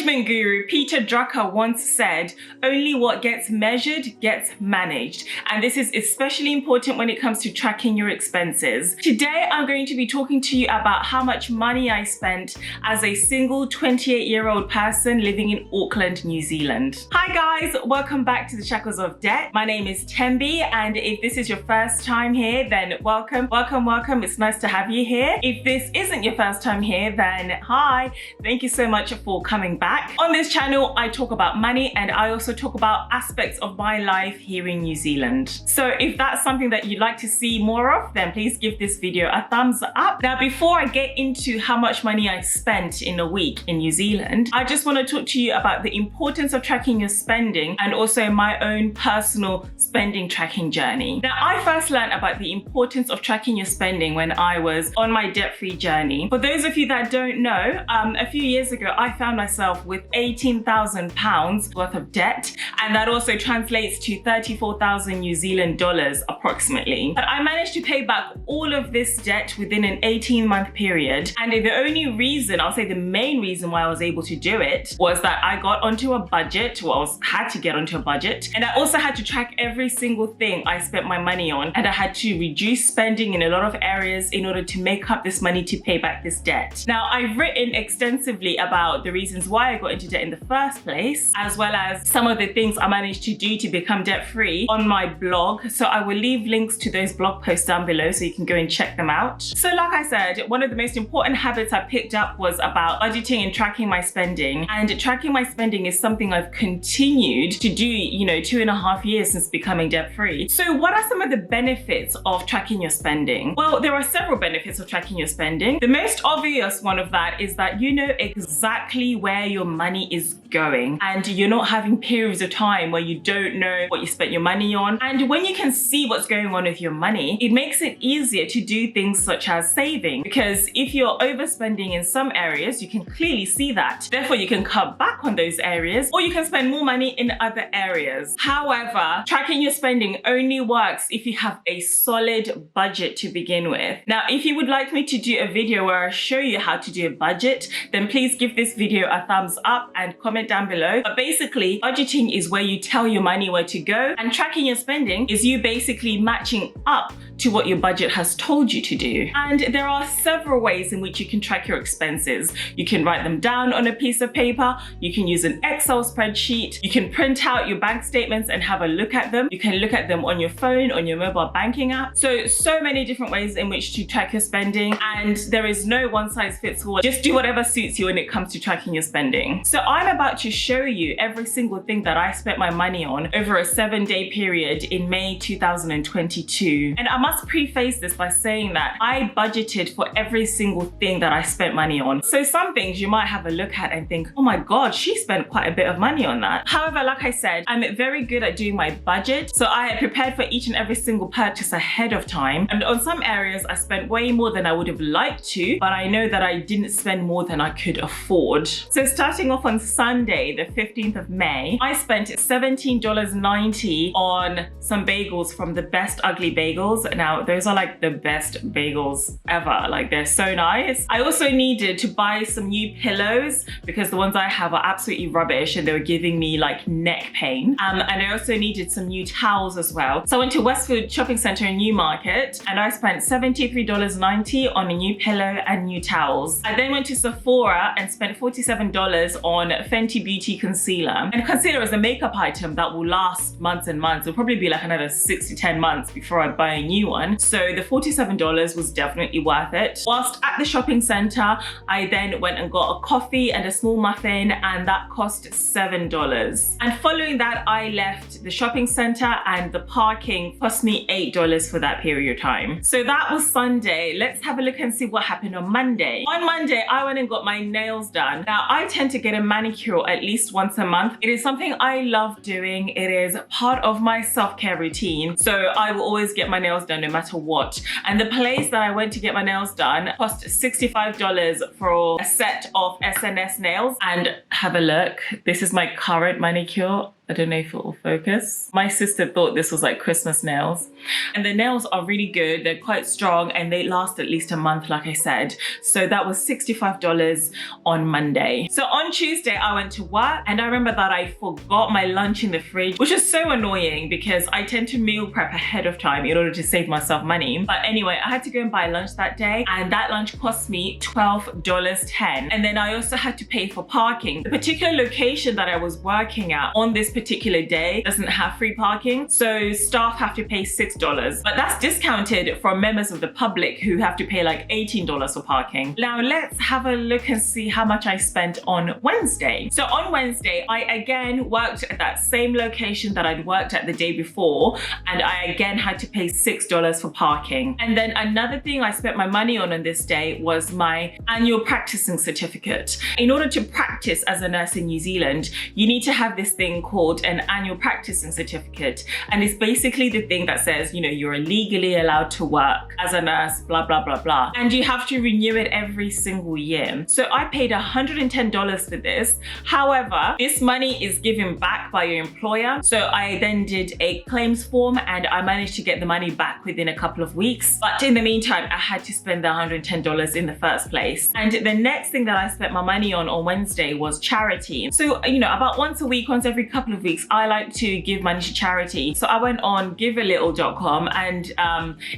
management guru Peter Drucker once said, only what gets measured gets managed. And this is especially important when it comes to tracking your expenses. Today, I'm going to be talking to you about how much money I spent as a single 28-year-old person living in Auckland, New Zealand. Hi guys, welcome back to the Shackles of Debt. My name is Tembi, and if this is your first time here, then welcome. It's nice to have you here. If this isn't your first time here, then hi. Thank you so much for coming back. On this channel, I talk about money and I also talk about aspects of my life here in New Zealand. So if that's something that you'd like to see more of, then please give this video a thumbs up. Now, before I get into how much money I spent in a week in New Zealand, I just want to talk to you about the importance of tracking your spending and also my own personal spending tracking journey. Now, I first learned about the importance of tracking your spending when I was on my debt-free journey. For those of you that don't know, a few years ago, I found myself with £18,000 worth of debt, and that also translates to 34,000 New Zealand dollars approximately. But I managed to pay back all of this debt within an 18-month period, and the only reason, I'll say the main reason why I was able to do it was that I got onto a budget, had to get onto a budget, and I also had to track every single thing I spent my money on, and I had to reduce spending in a lot of areas in order to make up this money to pay back this debt. Now, I've written extensively about the reasons why I got into debt in the first place, as well as some of the things I managed to do to become debt-free on my blog. So I will leave links to those blog posts down below so you can go and check them out. So like I said, one of the most important habits I picked up was about budgeting and tracking my spending. And tracking my spending is something I've continued to do, 2.5 years since becoming debt-free. So what are some of the benefits of tracking your spending? Well, there are several benefits of tracking your spending. The most obvious one of that is that you know exactly where your money is going, and you're not having periods of time where you don't know what you spent your money on. And when you can see what's going on with your money, it makes it easier to do things such as saving, because if you're overspending in some areas, you can clearly see that. Therefore, you can cut back on those areas, or you can spend more money in other areas. However, tracking your spending only works if you have a solid budget to begin with. Now, if you would like me to do a video where I show you how to do a budget, then please give this video a thumbs up and comment down below. But basically, budgeting is where you tell your money where to go, and tracking your spending is you basically matching up to what your budget has told you to do. And there are several ways in which you can track your expenses. You can write them down on a piece of paper, you can use an Excel spreadsheet, you can print out your bank statements and have a look at them, you can look at them on your phone, on your mobile banking app. So many different ways in which to track your spending, and there is no one size fits all. Just do whatever suits you when it comes to tracking your spending. So I'm about to show you every single thing that I spent my money on over a 7-day period in May 2022. And I must preface this by saying that I budgeted for every single thing that I spent money on. So some things you might have a look at and think, oh my God, she spent quite a bit of money on that. However, like I said, I'm very good at doing my budget. So I had prepared for each and every single purchase ahead of time. And on some areas, I spent way more than I would have liked to, but I know that I didn't spend more than I could afford. So starting off on Sunday, the 15th of May, I spent $17.90 on some bagels from the Best Ugly Bagels. Now, those are like the best bagels ever. Like, they're so nice. I also needed to buy some new pillows because the ones I have are absolutely rubbish and they were giving me like neck pain. And I also needed some new towels as well. So I went to Westfield Shopping Centre in Newmarket and I spent $73.90 on a new pillow and new towels. I then went to Sephora and spent $47 on Fenty Beauty concealer. And concealer is a makeup item that will last months and months. It'll probably be like another 6 to 10 months before I buy a new one. So the $47 was definitely worth it. Whilst at the shopping centre, I then went and got a coffee and a small muffin, and that cost $7. And following that, I left the shopping centre and the parking cost me $8 for that period of time. So that was Sunday. Let's have a look and see what happened on Monday. On Monday, I went and got my nails done. Now, I tend to get a manicure at least once a month. It is something I love doing. It is part of my self-care routine. So I will always get my nails done no matter what. And the place that I went to get my nails done cost $65 for a set of SNS nails. And have a look. This is my current manicure. I don't know if it will focus. My sister thought this was like Christmas nails. And the nails are really good. They're quite strong and they last at least a month, like I said. So that was $65 on Monday. So on Tuesday, I went to work and I remember that I forgot my lunch in the fridge, which is so annoying because I tend to meal prep ahead of time in order to save myself money. But anyway, I had to go and buy lunch that day and that lunch cost me $12.10. And then I also had to pay for parking. The particular location that I was working at on this particular day doesn't have free parking. So staff have to pay $6, but that's discounted for members of the public who have to pay like $18 for parking. Now let's have a look and see how much I spent on Wednesday. So on Wednesday, I again worked at that same location that I'd worked at the day before, and I again had to pay $6 for parking. And then another thing I spent my money on this day was my annual practicing certificate. In order to practice as a nurse in New Zealand, you need to have this thing called an annual practicing certificate. And it's basically the thing that says, you know, you're legally allowed to work as a nurse, blah, blah, blah, blah. And you have to renew it every single year. So I paid $110 for this. However, this money is given back by your employer. So I then did a claims form and I managed to get the money back within a couple of weeks. But in the meantime, I had to spend the $110 in the first place. And the next thing that I spent my money on Wednesday was charity. So, you know, about once a week, once every couple of weeks, I like to give money to charity. So I went on givealittle.com and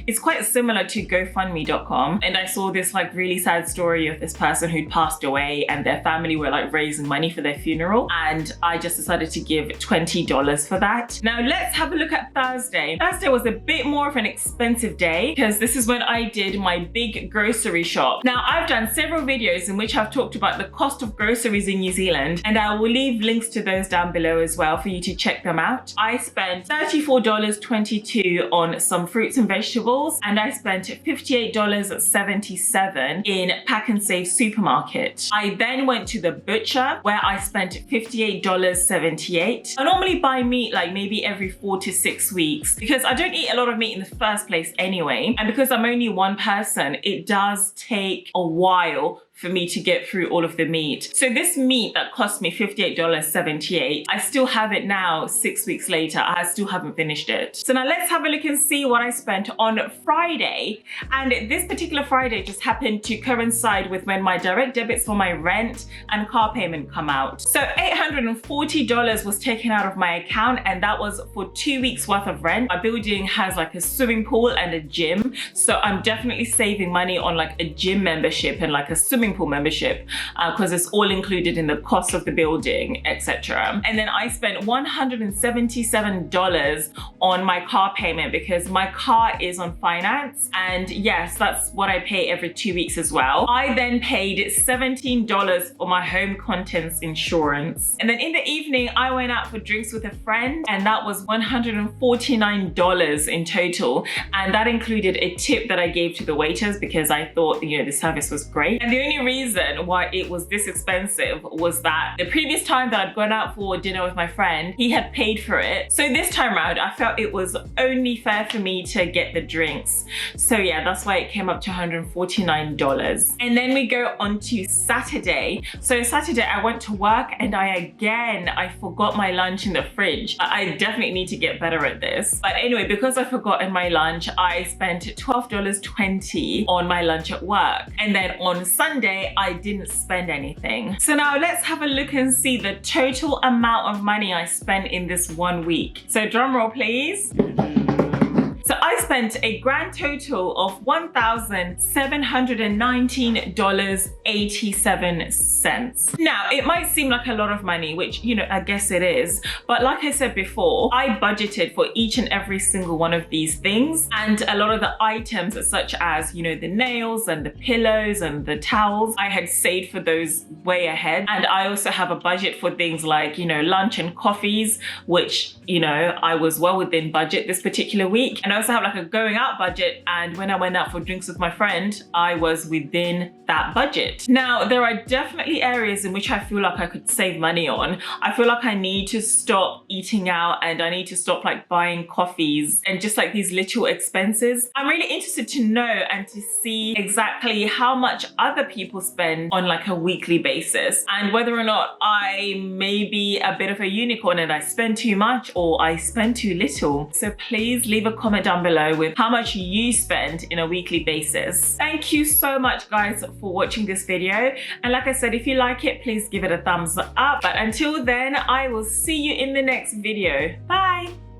it's quite similar to GoFundMe.com. And I saw this like really sad story of this person who'd passed away and their family were like raising money for their funeral. And I just decided to give $20 for that. Now let's have a look at Thursday. Thursday was a bit more of an expensive day because this is when I did my big grocery shop. Now I've done several videos in which I've talked about the cost of groceries in New Zealand, and I will leave links to those down below as well for you to check them out. I spent $34.22 on some fruits and vegetables, and I spent $58.77 in Pack and Save supermarket. I then went to the butcher where I spent $58.78. I normally buy meat like maybe every 4 to 6 weeks because I don't eat a lot of meat in the first place anyway, and because I'm only one person, it does take a while for me to get through all of the meat. So this meat that cost me $58.78, I still have it now 6 weeks later. I still haven't finished it. So now let's have a look and see what I spent on Friday. And this particular Friday just happened to coincide with when my direct debits for my rent and car payment come out. So $840 was taken out of my account, and that was for 2 weeks worth of rent. My building has like a swimming pool and a gym. So I'm definitely saving money on like a gym membership and like a swimming pool membership because it's all included in the cost of the building, etc. And then I spent $177 on my car payment because my car is on finance, and yes, that's what I pay every 2 weeks as well. I then paid $17 for my home contents insurance, and then in the evening I went out for drinks with a friend, and that was $149 in total, and that included a tip that I gave to the waiters because I thought, you know, the service was great. And the only reason why it was this expensive was that the previous time that I'd gone out for dinner with my friend, he had paid for it. So this time around, I felt it was only fair for me to get the drinks. So yeah, that's why it came up to $149. And then we go on to Saturday. So Saturday I went to work and I forgot my lunch in the fridge. I definitely need to get better at this. But anyway, because I forgotten my lunch, I spent $12.20 on my lunch at work. And then on Sunday, I didn't spend anything. So now let's have a look and see the total amount of money I spent in this 1 week. So drum roll, please. So I spent a grand total of $1,719.87. Now, it might seem like a lot of money, which, you know, I guess it is. But like I said before, I budgeted for each and every single one of these things. And a lot of the items, such as, you know, the nails and the pillows and the towels, I had saved for those way ahead. And I also have a budget for things like, you know, lunch and coffees, which, you know, I was well within budget this particular week. And I also have like a going out budget, and when I went out for drinks with my friend, I was within that budget. Now, there are definitely areas in which I feel like I could save money on. I feel like I need to stop eating out, and I need to stop like buying coffees and just like these little expenses. I'm really interested to know and to see exactly how much other people spend on like a weekly basis, and whether or not I may be a bit of a unicorn and I spend too much or I spend too little. So please leave a comment down below with how much you spend in a weekly basis. Thank you so much, guys, for watching this video. And like I said, if you like it, please give it a thumbs up. But until then, I will see you in the next video. Bye.